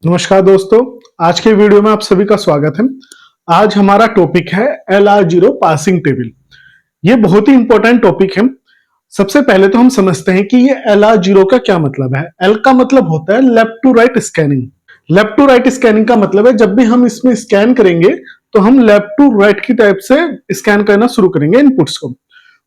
नमस्कार दोस्तों, आज के वीडियो में आप सभी का स्वागत है। आज हमारा टॉपिक है LR0 पासिंग टेबल। ये बहुत ही इंपॉर्टेंट टॉपिक है। सबसे पहले तो हम समझते हैं कि ये LR0 का क्या मतलब है। L का मतलब होता है left to right scanning. Left to right scanning का मतलब है जब भी हम इसमें स्कैन करेंगे तो हम लेफ्ट टू राइट की टाइप से स्कैन करना शुरू करेंगे इनपुट्स को।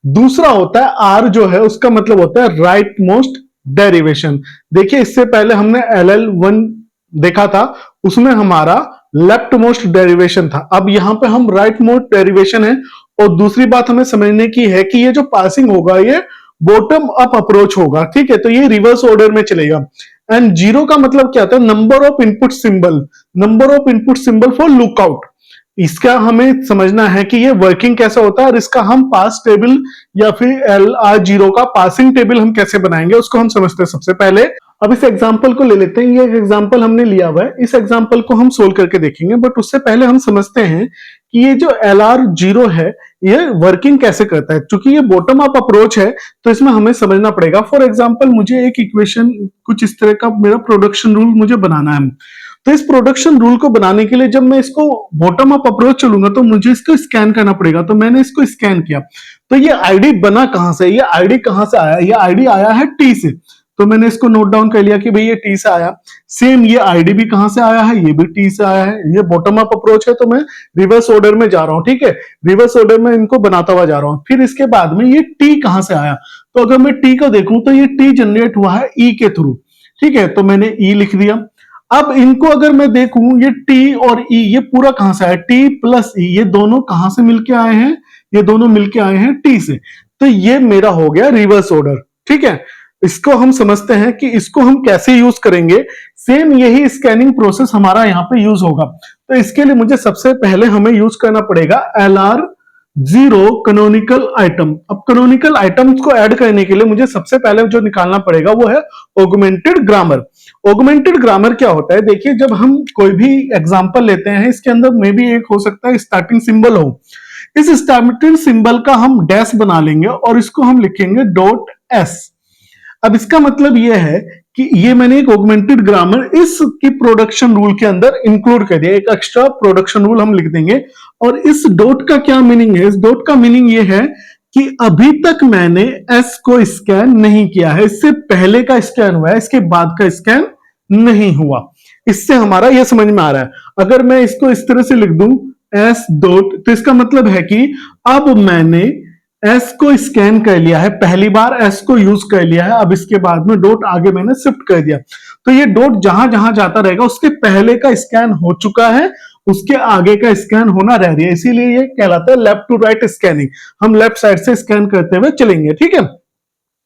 दूसरा होता है R जो है उसका मतलब होता है राइट मोस्ट डेरिवेशन। देखिए इससे पहले हमने LL1 देखा था, उसमें हमारा लेफ्ट मोस्ट डेरिवेशन था। अब यहां पे हम राइट मोस्ट डेरिवेशन है। और दूसरी बात हमें समझने की है कि ये जो पासिंग होगा ये बॉटम अप अप्रोच होगा। ठीक है, तो ये रिवर्स ऑर्डर में चलेगा। एंड जीरो का मतलब क्या होता है? Number of input symbol, number of input symbol for lookout. इसका हमें समझना है कि ये वर्किंग कैसा होता है और इसका हम पास टेबल या फिर LR0 का पासिंग टेबल हम कैसे बनाएंगे उसको हम समझते हैं सबसे पहले। अब इस एग्जांपल को ले लेते हैं। ये एग्जांपल हमने लिया हुआ है, इस एग्जांपल को हम सोल्व करके देखेंगे। बट उससे पहले हम समझते हैं कि ये जो LR0 है ये वर्किंग कैसे करता है। क्योंकि ये बॉटम अप अप्रोच है तो इसमें हमें समझना पड़ेगा। फॉर एग्जाम्पल मुझे एक इक्वेशन कुछ इस तरह का मेरा प्रोडक्शन रूल मुझे बनाना है। तो इस प्रोडक्शन रूल को बनाने के लिए जब मैं इसको बॉटम अप अप्रोच चलूंगा तो मुझे इसको स्कैन करना पड़ेगा। तो मैंने इसको स्कैन किया तो ये आईडी बना कहां से? ये आईडी कहां से आया? ये आईडी आया है टी से। तो मैंने इसको नोट डाउन कर लिया कि भाई ये टी से आया। सेम ये आईडी भी कहां से आया है? ये भी टी से आया है। ये बॉटम अप अप्रोच है तो मैं रिवर्स ऑर्डर में जा रहा हूं। ठीक है, रिवर्स ऑर्डर में इनको बनाता हुआ जा रहा हूं। फिर इसके बाद में ये टी कहां से आया? तो अगर मैं टी को देखूं तो ये टी जनरेट हुआ है ई के थ्रू। ठीक है, तो मैंने ई लिख दिया। अब इनको अगर मैं देखूं ये टी और ई ये पूरा कहां से आया? टी प्लस ई ये दोनों कहां से मिलके आए हैं? ये दोनों मिलके आए हैं टी से। तो ये मेरा हो गया रिवर्स ऑर्डर। ठीक है, इसको हम समझते हैं कि इसको हम कैसे यूज करेंगे। सेम यही स्कैनिंग प्रोसेस हमारा यहाँ पे यूज होगा। तो इसके लिए मुझे सबसे पहले हमें यूज करना पड़ेगा LR0 कैनोनिकल आइटम। अब कैनोनिकल आइटम्स को ऐड करने के लिए मुझे सबसे पहले जो निकालना पड़ेगा वो है ऑगमेंटेड ग्रामर। ऑगमेंटेड ग्रामर क्या होता है? देखिए जब हम कोई भी एग्जांपल लेते हैं इसके अंदर मे भी एक हो सकता है स्टार्टिंग सिंबल हो। इस स्टार्टिंग सिंबल का हम डैश बना लेंगे और इसको हम लिखेंगे डॉट एस। अब इसका मतलब यह है कि ये मैंने एक ऑगमेंटेड ग्रामर इसकी प्रोडक्शन रूल के अंदर इंक्लूड कर दिया। एक एक्स्ट्रा प्रोडक्शन रूल हम लिख देंगे। और इस डॉट का क्या मीनिंग है? इस डॉट का मीनिंग ये है कि अभी तक मैंने एस को स्कैन नहीं किया है। इससे पहले का स्कैन हुआ है, इसके बाद का स्कैन नहीं हुआ। इससे हमारा यह समझ में आ रहा है। अगर मैं इसको इस तरह से लिख दूं एस डॉट, तो इसका मतलब है कि अब मैंने एस को स्कैन कर लिया है, पहली बार एस को यूज कर लिया है। अब इसके बाद में डॉट आगे मैंने शिफ्ट कर दिया। तो ये डॉट जहां जहां जाता रहेगा उसके पहले का स्कैन हो चुका है, उसके आगे का स्कैन होना रह रही है। इसीलिए ये कहलाता है लेफ्ट टू राइट स्कैनिंग। हम लेफ्ट साइड से स्कैन करते हुए चलेंगे। ठीक है,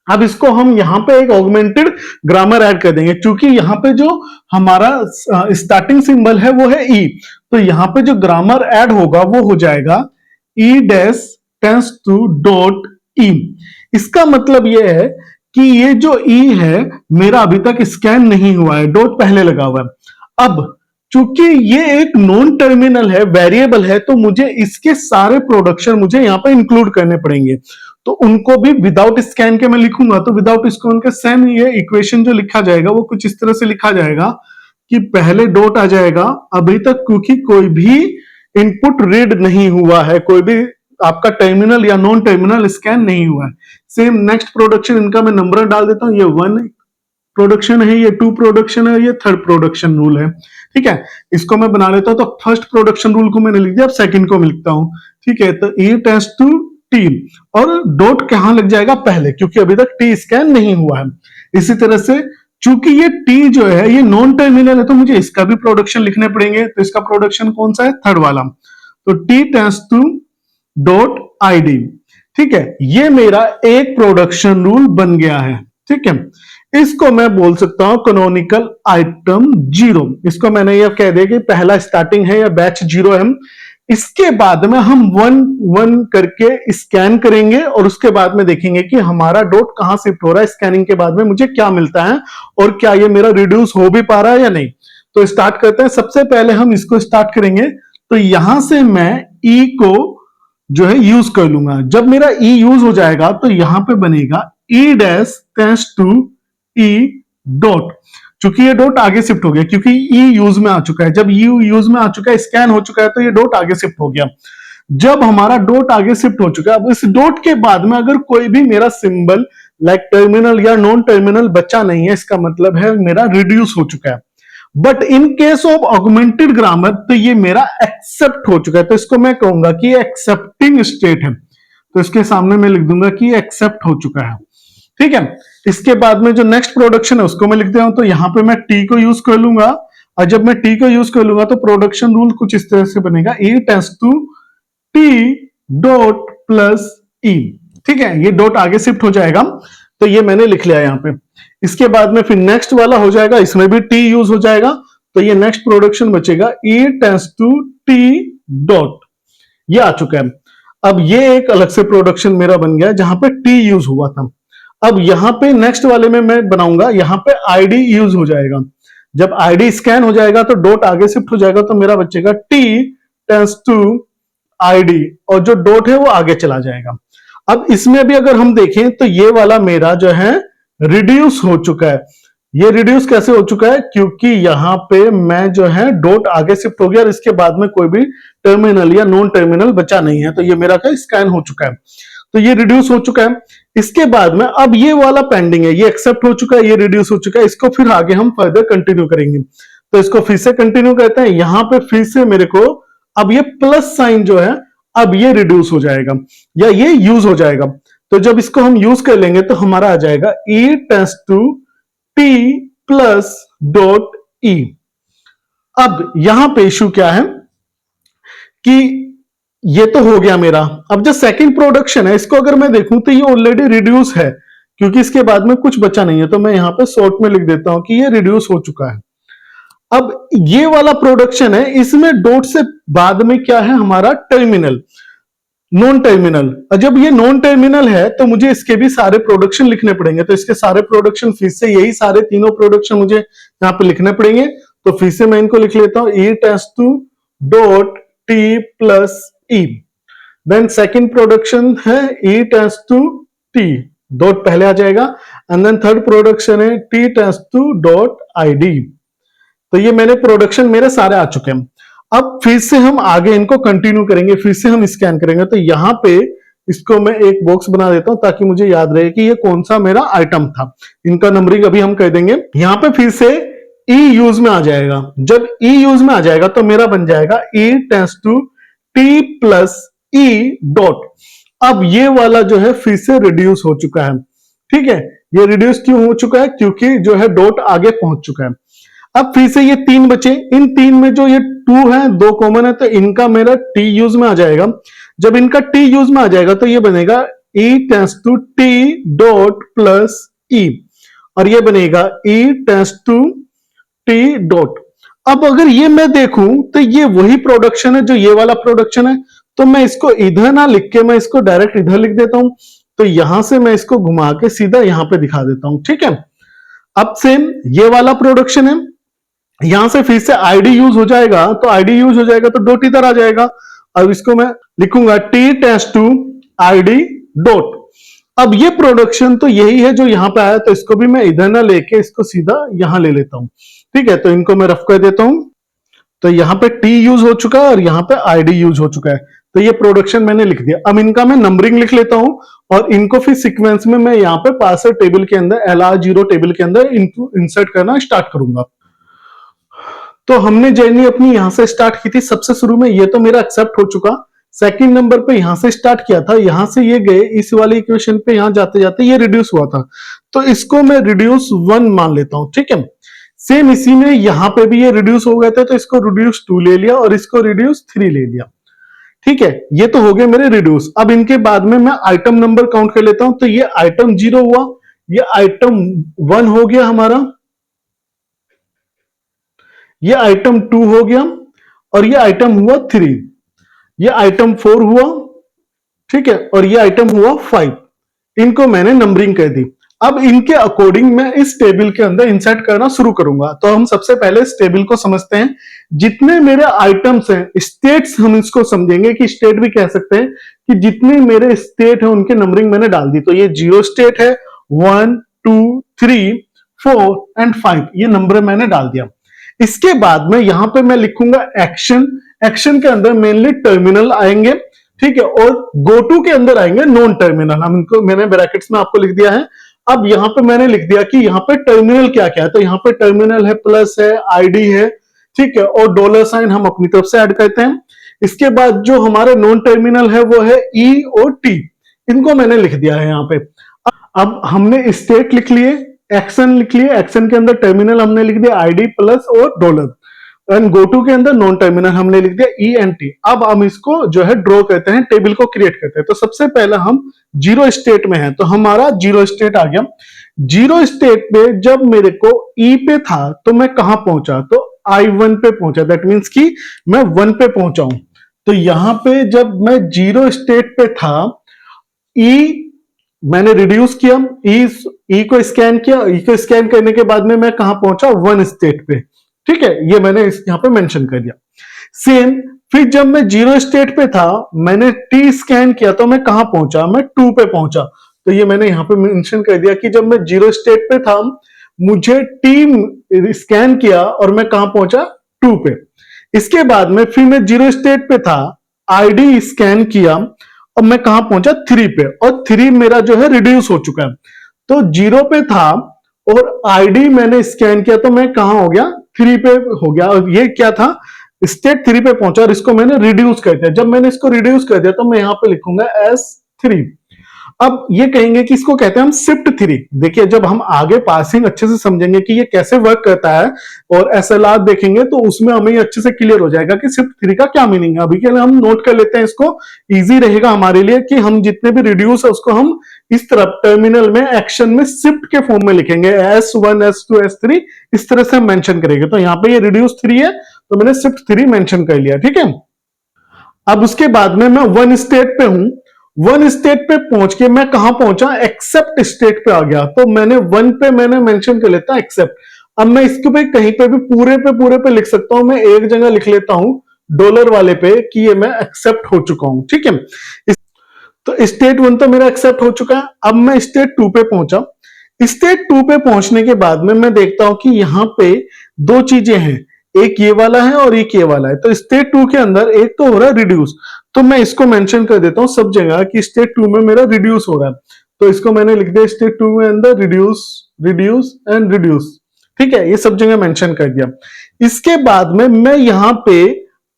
अब इसको हम यहां पे एक ऑगमेंटेड ग्रामर ऐड कर देंगे। क्योंकि यहां पे जो हमारा स्टार्टिंग सिंबल है वो है ई, तो यहां पे जो ग्रामर ऐड होगा वो हो जाएगा ई dash tends to dot E. इसका मतलब यह है कि ये जो ई है मेरा अभी तक स्कैन नहीं हुआ है, डॉट पहले लगा हुआ है। अब चूंकि ये एक नॉन टर्मिनल है, वेरिएबल है, तो मुझे इसके सारे प्रोडक्शन मुझे यहां पर इंक्लूड करने पड़ेंगे। तो उनको भी विदाउट स्कैन के मैं लिखूंगा। तो विदाउट स्कैन के सेम ये इक्वेशन जो लिखा जाएगा वो कुछ इस तरह से लिखा जाएगा कि पहले डॉट आ जाएगा अभी तक क्योंकि कोई भी इनपुट रीड नहीं हुआ है, कोई भी आपका टर्मिनल या नॉन टर्मिनल स्कैन नहीं हुआ है। सेम नेक्स्ट प्रोडक्शन इनका मैं नंबर डाल देता हूं। ये 1 प्रोडक्शन है, ये 2 प्रोडक्शन है, ये 3rd प्रोडक्शन रूल है। ठीक है, इसको मैं बना लेता हूं। तो फर्स्ट प्रोडक्शन रूल को मैंने लिख दिया, अब सेकंड को मैं लिखता हूं। ठीक है, तो ई टेंस टू टी और डॉट कहां लग जाएगा? पहले, क्योंकि अभी तक टी स्कैन नहीं हुआ है। इसी तरह से चूंकि ये टी जो है ये नॉन टर्मिनल है तो मुझे इसका भी प्रोडक्शन लिखने पड़ेंगे। तो इसका प्रोडक्शन कौन सा है? 3rd वाला। तो T tense to dot ID. ठीक है, ये मेरा एक प्रोडक्शन रूल बन गया है। ठीक है, इसको मैं बोल सकता हूं कैनोनिकल आइटम 0। इसको मैंने ये कह दिया कि पहला स्टार्टिंग है या बैच 0 है। इसके बाद में हम 1 1 करके स्कैन करेंगे और उसके बाद में देखेंगे कि हमारा डॉट कहां शिफ्ट हो रहा है। स्कैनिंग के बाद में मुझे क्या मिलता है और क्या ये मेरा रिड्यूस हो भी पा रहा है या नहीं। तो स्टार्ट करते हैं। सबसे पहले हम इसको स्टार्ट करेंगे। तो यहां से मैं ई को जो है यूज कर लूंगा। जब मेरा ई यूज हो जाएगा तो यहां पे बनेगा E dash tends to E dot. चूंकि ये डॉट आगे शिफ्ट हो गया, क्योंकि ई यूज में आ चुका है। जब ई यूज में आ चुका है, स्कैन हो चुका है, तो ये डॉट आगे शिफ्ट हो गया। जब हमारा डॉट आगे शिफ्ट हो चुका है, अब इस डॉट के बाद में अगर कोई भी मेरा सिंबल लाइक टर्मिनल या नॉन टर्मिनल बचा नहीं है, इसका मतलब है मेरा रिड्यूस हो चुका है। But in case of augmented grammar तो ये मेरा एक्सेप्ट हो चुका है, तो इसको मैं कहूंगा कि एक्सेप्टिंग स्टेट है। तो इसके सामने मैं लिख दूंगा कि एक्सेप्ट हो चुका है। ठीक है, इसके बाद में जो नेक्स्ट प्रोडक्शन है उसको मैं लिख दे हूं, तो यहां पे मैं टी को यूज कर लूंगा। और जब मैं टी को यूज कर लूंगा तो प्रोडक्शन रूल कुछ इस तरह से बनेगा, E tends to T dot plus E. ठीक है, ये डॉट आगे शिफ्ट हो जाएगा, तो ये मैंने लिख लिया यहां पे। इसके बाद में फिर नेक्स्ट वाला हो जाएगा, इसमें भी टी यूज हो जाएगा, तो ये नेक्स्ट प्रोडक्शन बचेगा ई टेंड्स टू टी डॉट, ये आ चुका है। अब ये एक अलग से प्रोडक्शन मेरा बन गया जहां पे टी यूज हुआ था। अब यहां पे नेक्स्ट वाले में मैं बनाऊंगा, यहां पे आईडी यूज हो जाएगा। जब आईडी स्कैन हो जाएगा तो डॉट आगे शिफ्ट हो जाएगा, तो मेरा बचेगा टी टेंड्स टू आईडी, और जो डॉट है वो आगे चला जाएगा। अब इसमें भी अगर हम देखें तो ये वाला मेरा जो है रिड्यूस हो चुका है। ये रिड्यूस कैसे हो चुका है, क्योंकि यहां पे मैं जो है डॉट आगे शिफ्ट हो गया और इसके बाद में कोई भी टर्मिनल या नॉन टर्मिनल बचा नहीं है, तो ये मेरा क्या स्कैन हो चुका है, तो ये रिड्यूस हो चुका है। इसके बाद में अब ये वाला पेंडिंग है, ये एक्सेप्ट हो चुका है, ये रिड्यूस हो चुका है, इसको फिर आगे हम फर्दर कंटिन्यू करेंगे। तो इसको फिर से कंटिन्यू करते हैं, यहां पे फिर से मेरे को अब ये प्लस साइन जो है अब ये रिड्यूस हो जाएगा या ये यूज हो जाएगा। तो जब इसको हम यूज कर लेंगे तो हमारा आ जाएगा E tends to T plus dot E. अब यहां पे इशू क्या है कि ये तो हो गया मेरा। अब जो सेकंड प्रोडक्शन है इसको अगर मैं देखूं तो ये ऑलरेडी रिड्यूस है, क्योंकि इसके बाद में कुछ बचा नहीं है, तो मैं यहां पे शॉर्ट में लिख देता हूं कि ये रिड्यूस हो चुका है। अब ये वाला प्रोडक्शन है, इसमें डॉट से बाद में क्या है हमारा टर्मिनल, नॉन टर्मिनल। और जब ये नॉन टर्मिनल है तो मुझे इसके भी सारे प्रोडक्शन लिखने पड़ेंगे, तो इसके सारे प्रोडक्शन फिर से यही सारे तीनों प्रोडक्शन मुझे यहां पे लिखने पड़ेंगे। तो फिर से मैं इनको लिख लेता हूं, E tends to dot T plus E. Then second production है E tends to T, dot पहले आ जाएगा, एंड देन थर्ड प्रोडक्शन है T tends to dot ID. तो ये मैंने प्रोडक्शन मेरे सारे आ चुके हैं। अब फिर से हम आगे इनको कंटिन्यू करेंगे, फिर से हम स्कैन करेंगे। तो यहां पे इसको मैं एक बॉक्स बना देता हूं ताकि मुझे याद रहे कि ये कौन सा मेरा आइटम था। इनका नंबरिंग अभी हम कर देंगे। यहां पे फिर से ई यूज में आ जाएगा। जब ई यूज में आ जाएगा तो मेरा बन जाएगा E tends to T plus E dot. अब ये वाला जो है फिर से रिड्यूस हो चुका है। ठीक है, ये रिड्यूस क्यों हो चुका है, क्योंकि जो है डॉट आगे पहुंच चुका है। अब फिर से ये तीन बचे, इन तीन में जो ये टू है, दो कॉमन है, तो इनका मेरा टी यूज में आ जाएगा। जब इनका टी यूज में आ जाएगा तो ये बनेगा E tends to T dot plus E, और ये बनेगा E tends to T dot. अब अगर ये मैं देखूं तो ये वही प्रोडक्शन है जो ये वाला प्रोडक्शन है, तो मैं इसको इधर ना लिख के मैं इसको डायरेक्ट इधर लिख देता हूं। तो यहां से मैं इसको घुमा के सीधा यहां पे दिखा देता हूं। ठीक है, अब सेम ये वाला प्रोडक्शन है, यहां से फिर से आईडी यूज हो जाएगा, तो आईडी यूज हो जाएगा तो डॉट इधर आ जाएगा। अब इसको मैं लिखूंगा T tends to ID dot. अब ये प्रोडक्शन तो यही है जो यहां पे आया, तो इसको भी मैं इधर ना लेके इसको सीधा यहां ले लेता हूं। ठीक है, तो इनको मैं रफ कर देता हूं। तो यहां पे टी यूज हो चुका है और यहां पे आईडी यूज हो चुका है, तो ये प्रोडक्शन मैंने लिख दिया। अब इनका मैं नंबरिंग लिख लेता हूं और इनको फिर सीक्वेंस में मैं यहाँ पे पार्सर टेबल के अंदर LR0 टेबल के अंदर इनको इंसर्ट करना स्टार्ट करूंगा। तो हमने जर्नी अपनी यहां से स्टार्ट की थी सबसे शुरू में, ये तो मेरा एक्सेप्ट हो चुका। सेकंड नंबर पे यहां से स्टार्ट किया था, यहां से ये गए इस वाली इक्वेशन पे, यहां जाते जाते ये रिड्यूस हुआ था, तो इसको मैं रिड्यूस 1 मान लेता हूं। ठीक है, सेम इसी में यहां पे भी ये रिड्यूस हो गए थे, तो इसको रिड्यूस 2 ले लिया और इसको रिड्यूस 3 ले लिया। ठीक है, ये तो हो गए मेरे रिड्यूस। अब इनके बाद में मैं आइटम नंबर काउंट कर लेता हूं, तो ये आइटम 0 हुआ, ये आइटम 1 हो गया हमारा, ये आइटम 2 हो गया, और ये आइटम हुआ 3, ये आइटम 4 हुआ। ठीक है, और ये आइटम हुआ 5। इनको मैंने नंबरिंग कर दी। अब इनके अकॉर्डिंग मैं इस टेबल के अंदर इंसर्ट करना शुरू करूंगा। तो हम सबसे पहले इस टेबल को समझते हैं। जितने मेरे आइटम्स हैं, स्टेट्स हम इसको समझेंगे कि स्टेट भी कह सकते हैं, कि जितने मेरे स्टेट है उनके नंबरिंग मैंने डाल दी। तो ये 0 स्टेट है, 1 2 3 4 एंड 5 ये नंबर मैंने डाल दिया। इसके बाद में यहां पे मैं लिखूंगा एक्शन। एक्शन के अंदर मेनली टर्मिनल आएंगे, ठीक है, और गो टू के अंदर आएंगे नॉन टर्मिनल। हम इनको मैंने ब्रैकेट्स में आपको लिख दिया है। अब यहां पे मैंने लिख दिया कि यहां पे टर्मिनल क्या क्या है, तो यहां पे टर्मिनल है, प्लस है, आईडी है, ठीक है, और डॉलर साइन हम अपनी तरफ से ऐड करते हैं। इसके बाद जो हमारे नॉन टर्मिनल है वो है ई और टी, इनको मैंने लिख दिया है यहां पे। अब हमने स्टेट लिख लिए, एक्शन लिख लिए, एक्शन के अंदर टर्मिनल हमने लिख दिया आईडी प्लस और डॉलर, एंड गो टू के अंदर नॉन टर्मिनल हमने लिख दिया ई एन टी। अब हम इसको जो है ड्रॉ करते हैं, टेबल को क्रिएट करते हैं। तो सबसे पहले हम जीरो स्टेट में है, तो हमारा जीरो स्टेट आ गया। जीरो स्टेट पे जब मेरे को ई पे था तो मैं कहां पहुंचा, तो आई वन पे पहुंचा, दैट मीन्स कि मैं वन पे पहुंचा हूं। तो यहां पे जब मैं जीरो स्टेट पे था, ई मैंने रिड्यूस किया, ई को स्कैन किया, ई को स्कैन करने के बाद में मैं कहां पहुंचा, वन स्टेट पे, ठीक है, ये मैंने यहां पे मेंशन कर दिया। सेम फिर जब मैं जीरो स्टेट पे था, मैंने टी स्कैन किया तो मैं कहां पहुंचा, मैं टू पे पहुंचा। तो ये मैंने यहां पे मेंशन कर दिया कि जब मैं जीरो स्टेट पे था, मुझे टी स्कैन किया और मैं कहां पहुंचा, टू पे। इसके बाद में फिर मैं जीरो स्टेट पे था, आईडी स्कैन किया और मैं कहां पहुंचा, थ्री पे, और थ्री मेरा जो है रिड्यूस हो चुका है। तो जीरो पे था और आईडी मैंने स्कैन किया तो मैं कहां हो गया, थ्री पे हो गया। और ये क्या था, स्टेट थ्री पे पहुंचा और इसको मैंने रिड्यूस कर दिया। जब मैंने इसको रिड्यूस कर दिया तो मैं यहां पे लिखूंगा एस थ्री। अब ये कहेंगे कि इसको कहते हैं हम शिफ्ट थ्री। देखिए जब हम आगे पासिंग अच्छे से समझेंगे कि ये कैसे वर्क करता है और एसएलआर देखेंगे तो उसमें हमें अच्छे से क्लियर हो जाएगा कि शिफ्ट थ्री का क्या मीनिंग है। अभी के लिए हम नोट कर लेते हैं इसको, इजी रहेगा हमारे लिए कि हम जितने भी रिड्यूस है उसको हम इस तरफ टर्मिनल में एक्शन में शिफ्ट के फॉर्म में लिखेंगे, S one S two S three, इस तरह से हम मेंशन करेंगे। तो यहाँ पे ये रिड्यूस थ्री है तो मैंने शिफ्ट थ्री मेंशन कर लिया, ठीक है। अब उसके बाद में मैं वन स्टेट पे हूं, वन स्टेट पे पहुंच के मैं कहां पहुंचा, एक्सेप्ट स्टेट पे आ गया। तो मैंने वन पे मैंने मेंशन कर लेता एक्सेप्ट। अब मैं इसके पे कहीं पे भी पूरे पे लिख सकता हूं, मैं एक जगह लिख लेता हूं डॉलर वाले पे कि ये मैं एक्सेप्ट हो चुका हूं, ठीक है। तो स्टेट वन तो मेरा एक्सेप्ट हो चुका है। अब मैं स्टेट टू पे पहुंचा। स्टेट टू पे पहुंचने के बाद में मैं देखता हूं कि यहां पे दो चीजें हैं, एक ये वाला है और एक ये वाला है। तो स्टेट टू के अंदर एक तो हो रहा है रिड्यूस, तो मैं इसको मेंशन कर देता हूं सब जगह कि स्टेट टू में मेरा रिड्यूस हो रहा है। तो इसको मैंने लिख दिया स्टेट टू में अंदर रिड्यूस, रिड्यूस एंड रिड्यूस, ठीक है, ये सब जगह मेंशन कर दिया। इसके बाद में मैं यहां पे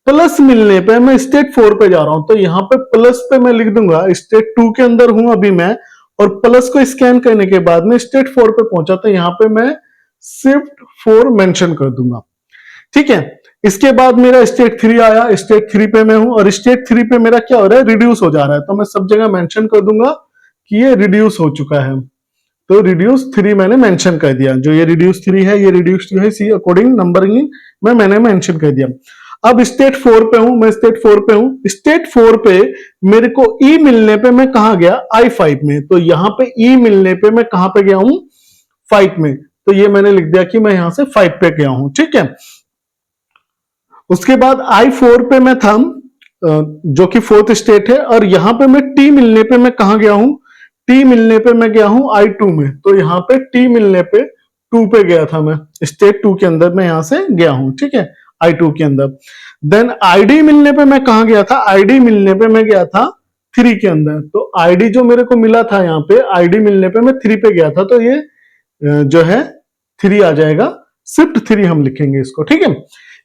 प्लस मिलने पे मैं स्टेट फोर पे जा रहा हूं, तो यहां पे प्लस पे मैं लिख दूंगा स्टेट टू के अंदर हूं अभी मैं, और प्लस को स्कैन करने के बाद में स्टेट फोर पे पहुंचा तो यहां पे मैं शिफ्ट फोर मेंशन कर दूंगा, ठीक है। इसके बाद मेरा स्टेट थ्री आया, स्टेट थ्री पे मैं हूं और स्टेट थ्री पे मेरा क्या हो रहा है, रिड्यूस हो जा रहा है। तो मैं सब जगह मेंशन कर दूंगा कि ये रिड्यूस हो चुका है। तो रिड्यूस थ्री मैंने मेंशन कर दिया, जो ये रिड्यूस थ्री है ये रिड्यूस थ्री है, सी अकॉर्डिंग नंबरिंग मैंने मेंशन कर दिया। अब स्टेट फोर पे हूं, मैं स्टेट फोर पे हूं। स्टेट फोर पे मेरे को ई मिलने पे मैं कहा गया, आई फाइव में। तो यहां पे ई मिलने पे मैं कहां पे गया हूं, फाइव में। तो ये मैंने लिख दिया कि मैं यहां से फाइव पे गया हूं, ठीक है। उसके बाद आई फोर पे मैं था, जो कि फोर्थ स्टेट है, और यहां पे मैं टी मिलने पे मैं कहा गया हूं, टी मिलने पे मैं गया हूं आई टू में। तो यहां पे टी मिलने पे टू पे गया था, मैं स्टेट टू के अंदर मैं यहां से गया हूं, ठीक है, आई टू के अंदर। देन आईडी मिलने पे मैं कहा गया था, आईडी मिलने पे मैं गया था थ्री के अंदर। तो आईडी जो मेरे को मिला था यहाँ पे, आईडी मिलने पे मैं थ्री पे गया था, तो ये जो है थ्री आ जाएगा, शिफ्ट थ्री हम लिखेंगे इसको, ठीक है।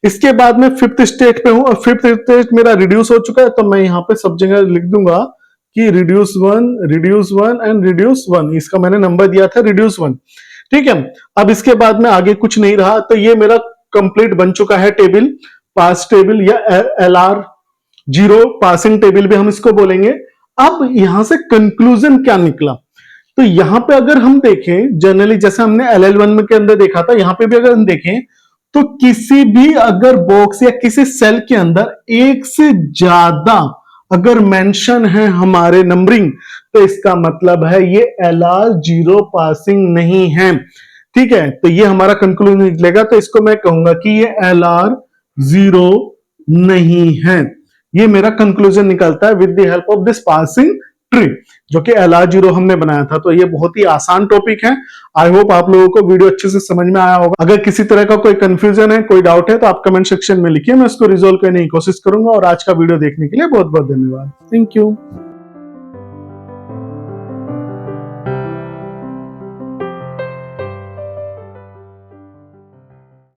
इसके बाद में फिफ्थ स्टेट पे हूं और फिफ्थ स्टेट मेरा रिड्यूस हो चुका है, तो मैं यहाँ पे सब जगह लिख दूंगा कि reduce one and reduce one, इसका मैंने नंबर दिया था रिड्यूस वन, ठीक है। अब इसके बाद में आगे कुछ नहीं रहा, तो ये मेरा कंप्लीट बन चुका है टेबल, पास टेबल या एलआर जीरो पासिंग टेबल भी हम इसको बोलेंगे। अब यहां से कंक्लूजन क्या निकला, तो यहां पे अगर हम देखें जनरली जैसे हमने LL1 में के अंदर देखा था, यहां पे भी अगर हम देखें तो किसी भी अगर बॉक्स या किसी सेल के अंदर एक से ज्यादा अगर मेंशन है हमारे नंबरिंग, तो इसका मतलब है ये LR जीरो पासिंग नहीं है, ठीक है। तो ये हमारा कंक्लूजन निकलेगा, तो इसको मैं कहूंगा कि ये LR जीरो नहीं है। ये मेरा कंक्लूजन निकलता है with the help of this passing tree. जो कि LR0 हमने बनाया था। तो ये बहुत ही आसान टॉपिक है। आई होप आप लोगों को वीडियो अच्छे से समझ में आया होगा। अगर किसी तरह का कोई कंफ्यूजन है, कोई डाउट है, तो आप कमेंट सेक्शन में लिखिए, मैं उसको रिजोल्व करने की कोशिश करूंगा। और आज का वीडियो देखने के लिए बहुत बहुत धन्यवाद। Thank you.